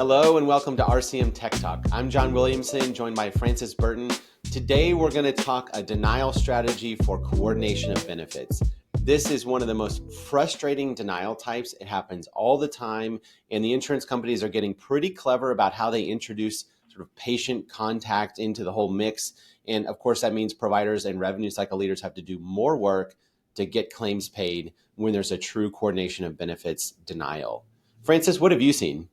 Hello and welcome to RCM Tech Talk. I'm John Williamson, joined by Francis Burton. Today we're going to talk a denial strategy for coordination of benefits. This is one of the most frustrating denial types. It happens all the time, and the insurance companies are getting pretty clever about how they introduce sort of patient contact into the whole mix. And of course, that means providers and revenue cycle leaders have to do more work to get claims paid when there's a true coordination of benefits denial. Francis, what have you seen?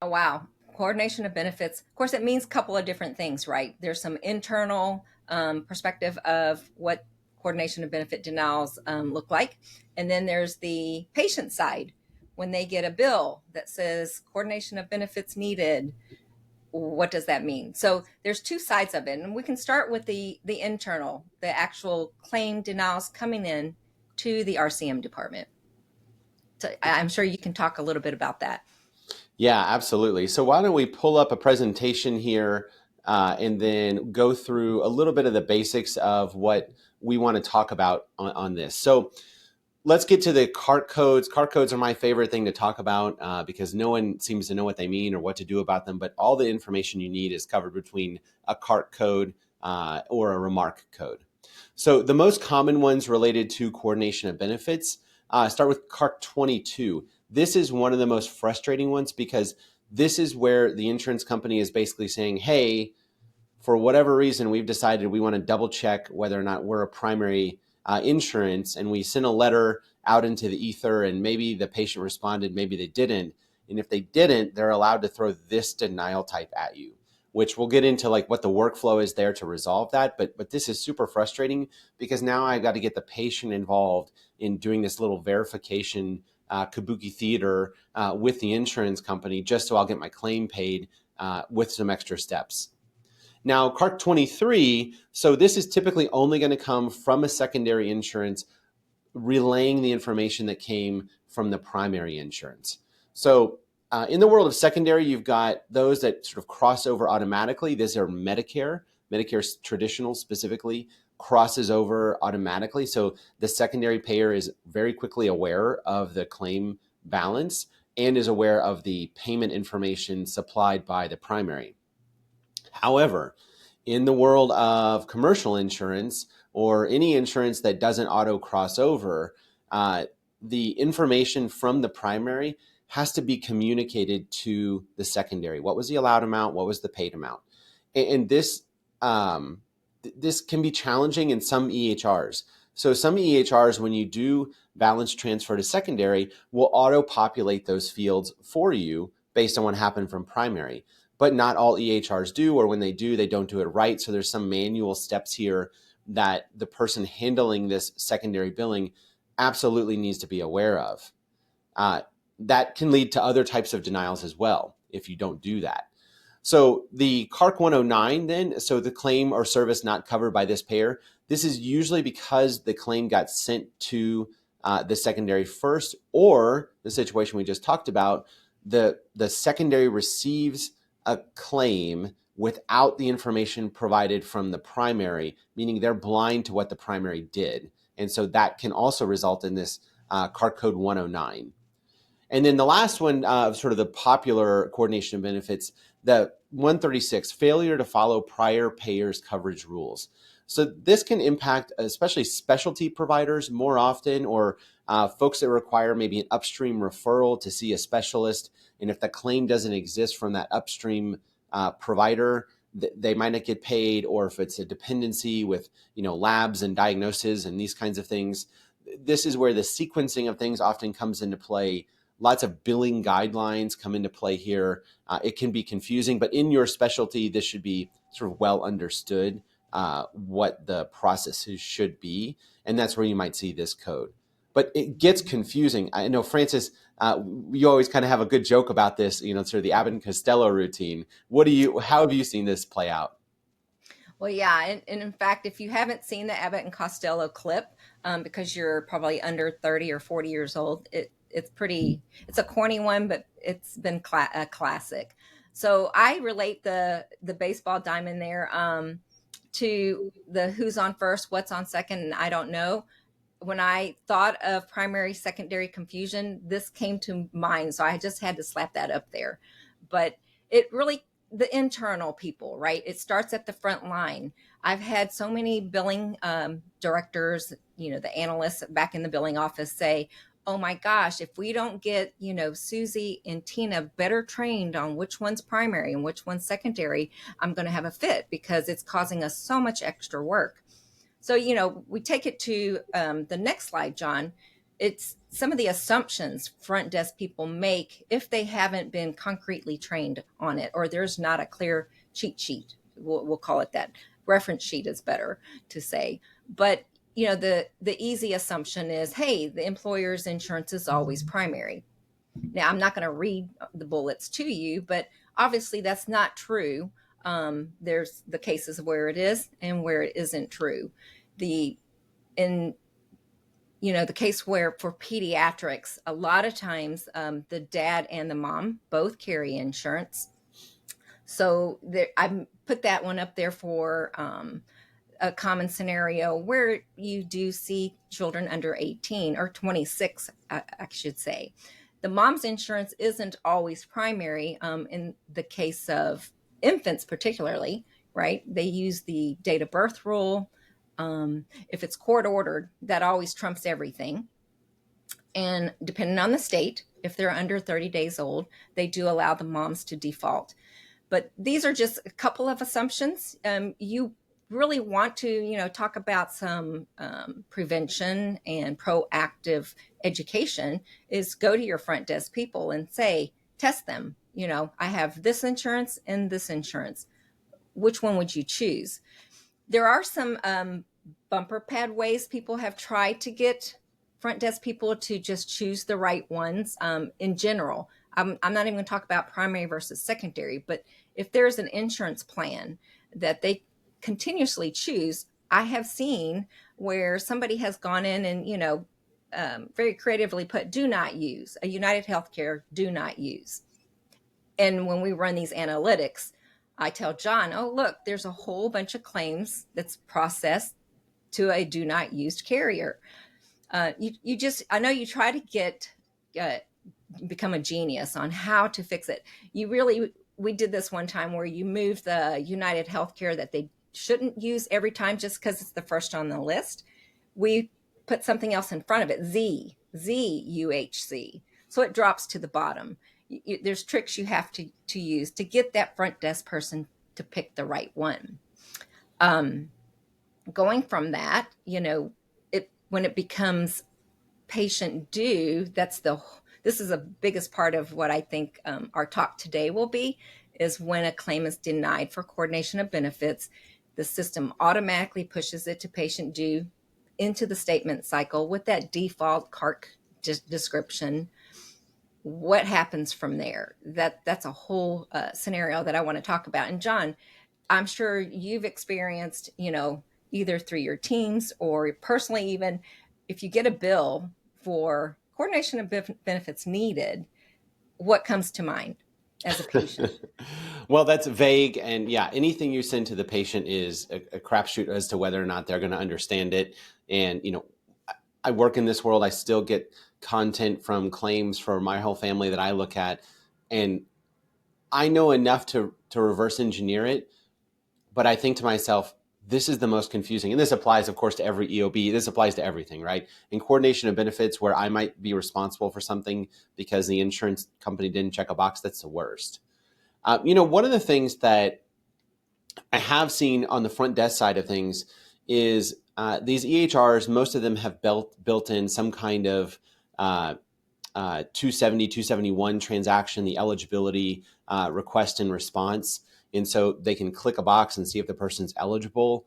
Oh, wow. Coordination of benefits. Of course, it means a couple of different things, right? There's some internal perspective of what coordination of benefit denials look like. And then there's the patient side. When they get a bill that says coordination of benefits needed, what does that mean? So there's two sides of it. And we can start with the internal, the actual claim denials coming in to the RCM department. So I'm sure you can talk a little bit about that. Yeah, absolutely. So why don't we pull up a presentation here and then go through a little bit of the basics of what we want to talk about on this. So let's get to the CART codes. CART codes are my favorite thing to talk about because no one seems to know what they mean or what to do about them, but all the information you need is covered between a CART code or a remark code. So the most common ones related to coordination of benefits start with CART 22. This is one of the most frustrating ones because this is where the insurance company is basically saying, hey, for whatever reason, we've decided we want to double check whether or not we're a primary insurance, and we sent a letter out into the ether, and maybe the patient responded, maybe they didn't. And if they didn't, they're allowed to throw this denial type at you, which we'll get into like what the workflow is there to resolve that. But this is super frustrating because now I got to get the patient involved in doing this little verification kabuki theater with the insurance company just so I'll get my claim paid with some extra steps. Now, CART 23, so this is typically only going to come from a secondary insurance relaying the information that came from the primary insurance. So in the world of secondary, you've got those that sort of cross over automatically. These are Medicare. Medicare's traditional specifically crosses over automatically. So the secondary payer is very quickly aware of the claim balance and is aware of the payment information supplied by the primary. However, in the world of commercial insurance or any insurance that doesn't auto cross over, the information from the primary has to be communicated to the secondary. What was the allowed amount? What was the paid amount? And this can be challenging in some EHRs. So some EHRs, when you do balance transfer to secondary, will auto-populate those fields for you based on what happened from primary. But not all EHRs do, or when they do, they don't do it right. So there's some manual steps here that the person handling this secondary billing absolutely needs to be aware of. That can lead to other types of denials as well if you don't do that. So the CARC 109 then, so the claim or service not covered by this payer, this is usually because the claim got sent to the secondary first, or the situation we just talked about, the secondary receives a claim without the information provided from the primary, meaning they're blind to what the primary did. And so that can also result in this CART code 109. And then the last one of sort of the popular coordination of benefits, the 136, failure to follow prior payers coverage rules. So this can impact especially specialty providers more often, or folks that require maybe an upstream referral to see a specialist. And if the claim doesn't exist from that upstream provider, they might not get paid, or if it's a dependency with labs and diagnoses and these kinds of things. This is where the sequencing of things often comes into play. Lots of billing guidelines come into play here. It can be confusing, but in your specialty, this should be sort of well understood what the processes should be. And that's where you might see this code. But it gets confusing. I know, Francis, you always kind of have a good joke about this, sort of the Abbott and Costello routine. How have you seen this play out? Well, yeah. And in fact, if you haven't seen the Abbott and Costello clip, because you're probably under 30 or 40 years old, it's a corny one, but it's been a classic. So I relate the baseball diamond there to the who's on first, what's on second, and I don't know. When I thought of primary secondary confusion, this came to mind. So I just had to slap that up there. But It really, the internal people, right? It starts at the front line. I've had so many billing directors, the analysts back in the billing office say, oh my gosh, if we don't get, Susie and Tina better trained on which one's primary and which one's secondary, I'm going to have a fit because it's causing us so much extra work. So, we take it to the next slide, John. It's some of the assumptions front desk people make if they haven't been concretely trained on it, or there's not a clear cheat sheet. We'll call it that. Reference sheet is better to say. But, the easy assumption is, hey, the employer's insurance is always primary. Now, I'm not going to read the bullets to you, but obviously that's not true. There's the cases where it is and where it isn't true. The in the case where for pediatrics, a lot of times the dad and the mom both carry insurance. So I put that one up there for a common scenario where you do see children under 18 or 26, I should say. The mom's insurance isn't always primary in the case of infants, particularly, right? They use the date of birth rule. If it's court ordered, that always trumps everything. And depending on the state, if they're under 30 days old, they do allow the moms to default. But these are just a couple of assumptions. You really want to, talk about some prevention and proactive education, is go to your front desk people and say, test them. I have this insurance and this insurance. Which one would you choose? There are some bumper pad ways people have tried to get front desk people to just choose the right ones. In general, I'm not even going to talk about primary versus secondary, but if there's an insurance plan that they continuously choose, I have seen where somebody has gone in and, very creatively put, do not use, a United Healthcare, do not use. And when we run these analytics, I tell John, oh, look, there's a whole bunch of claims that's processed to a do not use carrier. I know you try to become a genius on how to fix it. We did this one time where you moved the United Healthcare that they shouldn't use every time just because it's the first on the list. We put something else in front of it, ZUHC. So it drops to the bottom. There's tricks you have to use to get that front desk person to pick the right one. Going from that, when it becomes patient due, this is the biggest part of what I think our talk today will be, is when a claim is denied for coordination of benefits, the system automatically pushes it to patient due into the statement cycle with that default CARC description. What happens from there? That's a whole scenario that I want to talk about. And John, I'm sure you've experienced, either through your teams or personally, even if you get a bill for coordination of benefits needed, what comes to mind as a patient? Well, that's vague. And yeah, anything you send to the patient is a crapshoot as to whether or not they're going to understand it. And, I work in this world. I still get content from claims for my whole family that I look at. And I know enough to reverse engineer it. But I think to myself, this is the most confusing. And this applies, of course, to every EOB. This applies to everything, right? In coordination of benefits, where I might be responsible for something because the insurance company didn't check a box, that's the worst. One of the things that I have seen on the front desk side of things is these EHRs, most of them have built in some kind of 270, 271 transaction, the eligibility request and response. And so they can click a box and see if the person's eligible,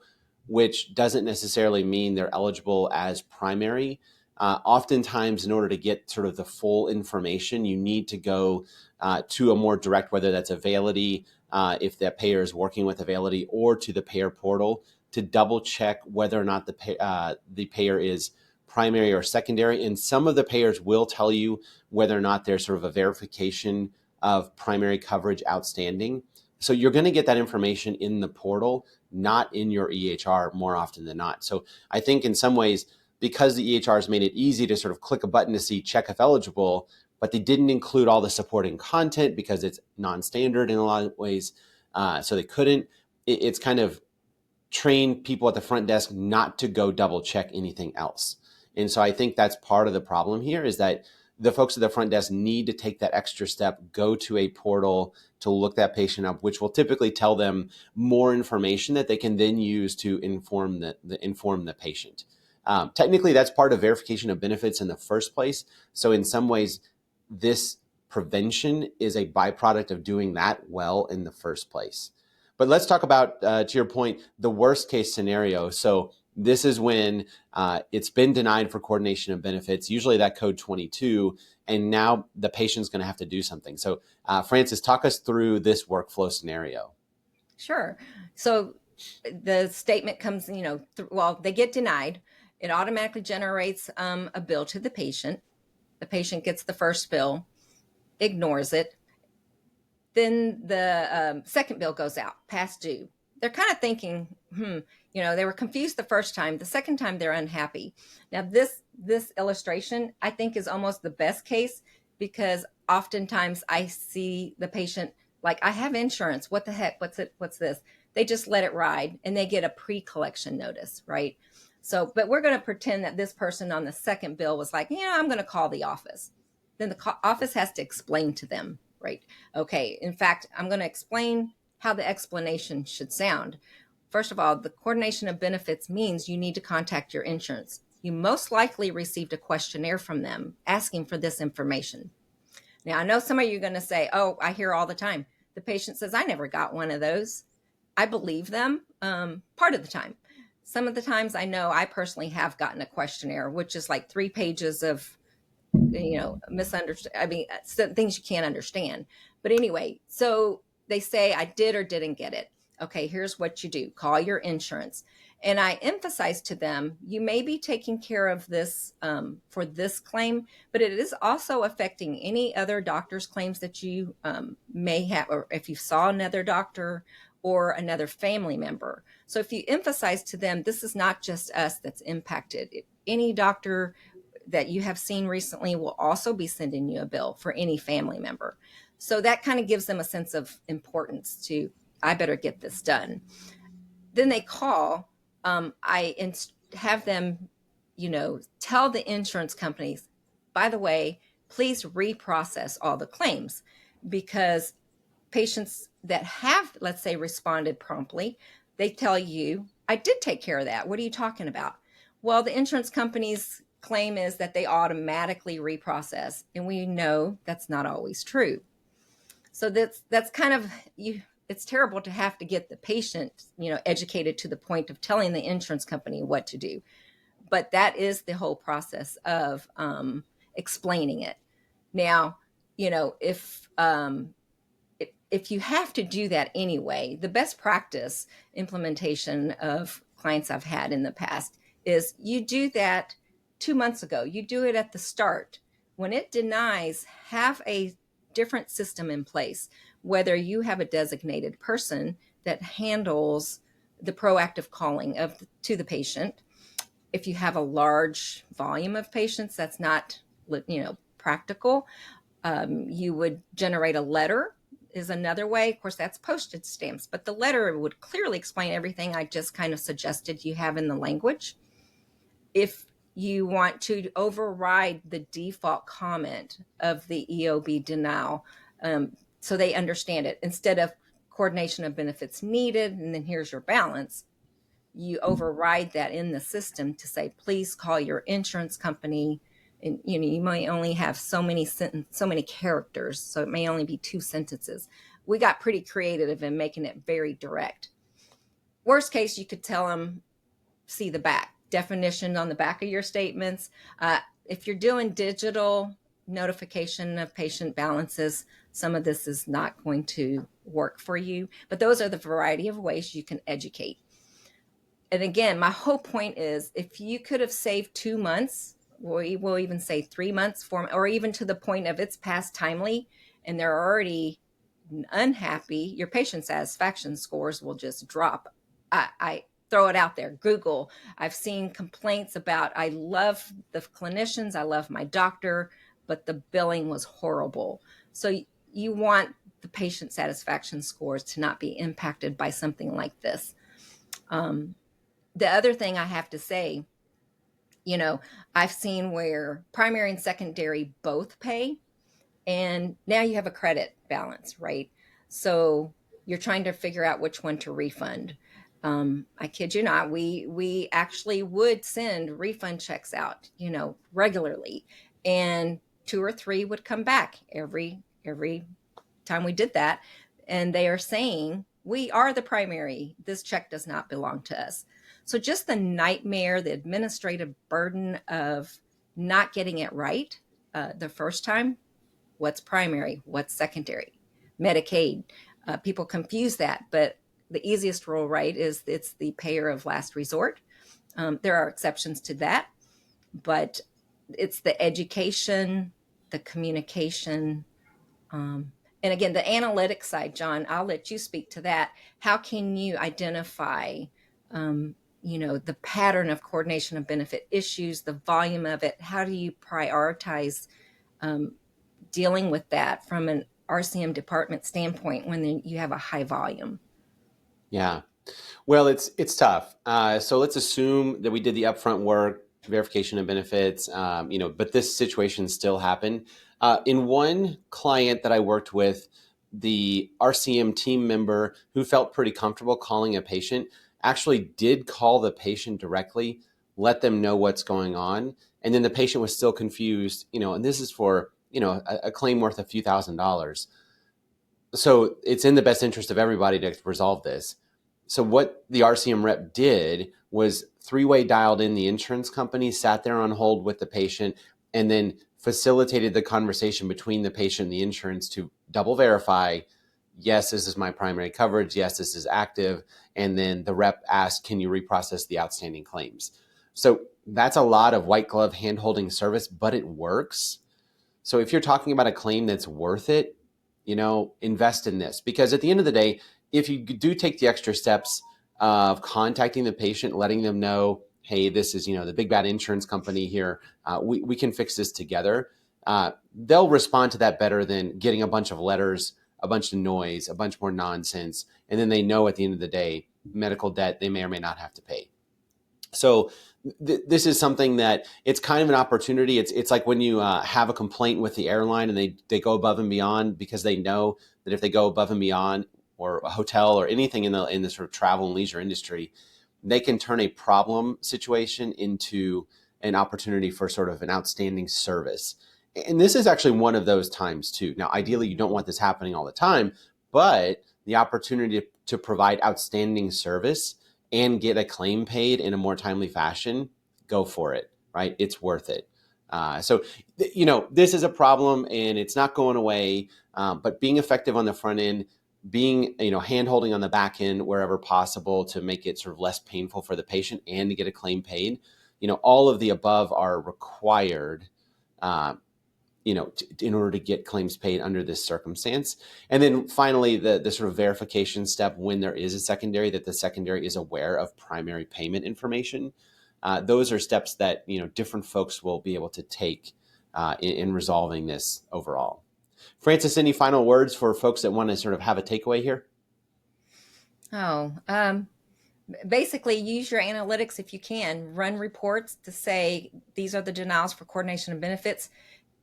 which doesn't necessarily mean they're eligible as primary. Oftentimes, in order to get sort of the full information, you need to go to a more direct, whether that's Availity, if the payer is working with Availity, or to the payer portal to double check whether or not the payer is primary or secondary. And some of the payers will tell you whether or not there's sort of a verification of primary coverage outstanding. So you're going to get that information in the portal, not in your EHR more often than not. So I think in some ways, because the EHR has made it easy to sort of click a button to see check if eligible, but they didn't include all the supporting content because it's non-standard in a lot of ways. So they couldn't. It's kind of train people at the front desk not to go double check anything else. And so I think that's part of the problem here is that the folks at the front desk need to take that extra step, go to a portal to look that patient up, which will typically tell them more information that they can then use to inform the patient. Technically, that's part of verification of benefits in the first place. So in some ways, this prevention is a byproduct of doing that well in the first place. But let's talk about, to your point, the worst case scenario. So this is when it's been denied for coordination of benefits, usually that code 22, and now the patient's going to have to do something. So Francis, talk us through this workflow scenario. Sure. So the statement comes, they get denied. It automatically generates a bill to the patient. The patient gets the first bill, ignores it. Then the second bill goes out, past due. They're kind of thinking, they were confused the first time. The second time, they're unhappy. Now, this illustration, I think, is almost the best case because oftentimes I see the patient like, I have insurance. What the heck? What's this? They just let it ride and they get a pre-collection notice, right? So, but we're going to pretend that this person on the second bill was like, I'm going to call the office. Then the office has to explain to them, right? Okay, in fact, I'm going to explain how the explanation should sound. First of all, the coordination of benefits means you need to contact your insurance. You most likely received a questionnaire from them asking for this information. Now, I know some of you are going to say, oh, I hear all the time. The patient says, I never got one of those. I believe them part of the time. Some of the times I know I personally have gotten a questionnaire, which is like 3 pages of things you can't understand. But anyway, so they say I did or didn't get it. Okay, here's what you do. Call your insurance. And I emphasize to them, you may be taking care of this for this claim, but it is also affecting any other doctor's claims that you may have, or if you saw another doctor or another family member. So if you emphasize to them, this is not just us that's impacted. Any doctor that you have seen recently will also be sending you a bill for any family member. So that kind of gives them a sense of importance to, I better get this done. Then they call. I have them, tell the insurance companies, by the way, please reprocess all the claims, because patients that have, let's say, responded promptly, they tell you, I did take care of that. What are you talking about? Well, the insurance companies claim is that they automatically reprocess, and we know that's not always true. So that's kind of it's terrible to have to get the patient educated to the point of telling the insurance company what to do, but that is the whole process of explaining it. Now, if you have to do that anyway, the best practice implementation of clients I've had in the past is you do that 2 months ago. You do it at the start. When it denies, have a different system in place, whether you have a designated person that handles the proactive calling to the patient. If you have a large volume of patients, that's not practical. You would generate a letter is another way. Of course, that's postage stamps, but the letter would clearly explain everything I just kind of suggested you have in the language. If you want to override the default comment of the EOB denial, so they understand it, instead of coordination of benefits needed, and then here's your balance, you override that in the system to say, please call your insurance company. And you may only have so many characters, so it may only be 2 sentences. We got pretty creative in making it very direct. Worst case, you could tell them, see the back definition on the back of your statements. If you're doing digital notification of patient balances, some of this is not going to work for you, but those are the variety of ways you can educate. And again, my whole point is, if you could have saved 2 months, we'll even say 3 months or even to the point of it's past timely and they're already unhappy, your patient satisfaction scores will just drop. I throw it out there. Google. I've seen complaints about, I love the clinicians, I love my doctor, but the billing was horrible. So you want the patient satisfaction scores to not be impacted by something like this. The other thing I have to say, I've seen where primary and secondary both pay, and now you have a credit balance, right? So you're trying to figure out which one to refund. I kid you not, we actually would send refund checks out, regularly, and 2 or 3 would come back every time we did that, and they are saying, we are the primary, this check does not belong to us. So just the nightmare, the administrative burden of not getting it right the first time. What's primary, what's secondary? Medicaid, people confuse that, but the easiest rule, right, is it's the payer of last resort. There are exceptions to that, but it's the education, the communication, and again, the analytics side. John, I'll let you speak to that. How can you identify, the pattern of coordination of benefit issues, the volume of it? How do you prioritize dealing with that from an RCM department standpoint when you have a high volume? Yeah. Well, it's tough. So let's assume that we did the upfront work, verification of benefits, but this situation still happened. In one client that I worked with, the RCM team member who felt pretty comfortable calling a patient actually did call the patient directly, let them know what's going on. And then the patient was still confused, and this is for, a claim worth a few $1,000s. So it's in the best interest of everybody to resolve this. So what the RCM rep did was three-way dialed in the insurance company, sat there on hold with the patient, and then facilitated the conversation between the patient and the insurance to double verify, yes, this is my primary coverage, yes, this is active, and then the rep asked, can you reprocess the outstanding claims? So that's a lot of white glove hand-holding service, but it works. So if you're talking about a claim that's worth it, invest in this, because at the end of the day, if you do take the extra steps of contacting the patient, letting them know, hey, this is, the big bad insurance company here, we can fix this together. They'll respond to that better than getting a bunch of letters, a bunch of noise, a bunch more nonsense. And then they know at the end of the day, medical debt they may or may not have to pay. So this is something that it's kind of an opportunity. It's like when you have a complaint with the airline and they go above and beyond, because they know that if they go above and beyond, or a hotel or anything in the sort of travel and leisure industry, they can turn a problem situation into an opportunity for sort of an outstanding service. And this is actually one of those times too. Now, ideally, you don't want this happening all the time, but the opportunity to provide outstanding service and get a claim paid in a more timely fashion, go for it, right? It's worth it. This is a problem and it's not going away, but being effective on the front end, being, hand-holding on the back end wherever possible to make it sort of less painful for the patient and to get a claim paid, all of the above are required, in order to get claims paid under this circumstance. And then finally, the sort of verification step when there is a secondary, that the secondary is aware of primary payment information. Those are steps that, different folks will be able to take in resolving this overall. Frances, any final words for folks that want to sort of have a takeaway here? Basically use your analytics if you can. Run reports to say these are the denials for coordination of benefits.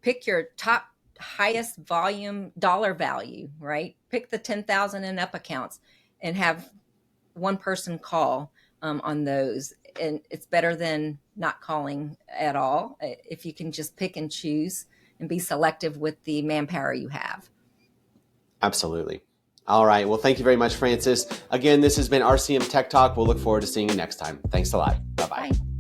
Pick your top highest volume dollar value, right? Pick the 10,000 and up accounts and have one person call on those. And it's better than not calling at all if you can just pick and choose and be selective with the manpower you have. Absolutely. All right. Well, thank you very much, Frances. Again, this has been RCM Tech Talk. We'll look forward to seeing you next time. Thanks a lot. Bye-bye. Bye.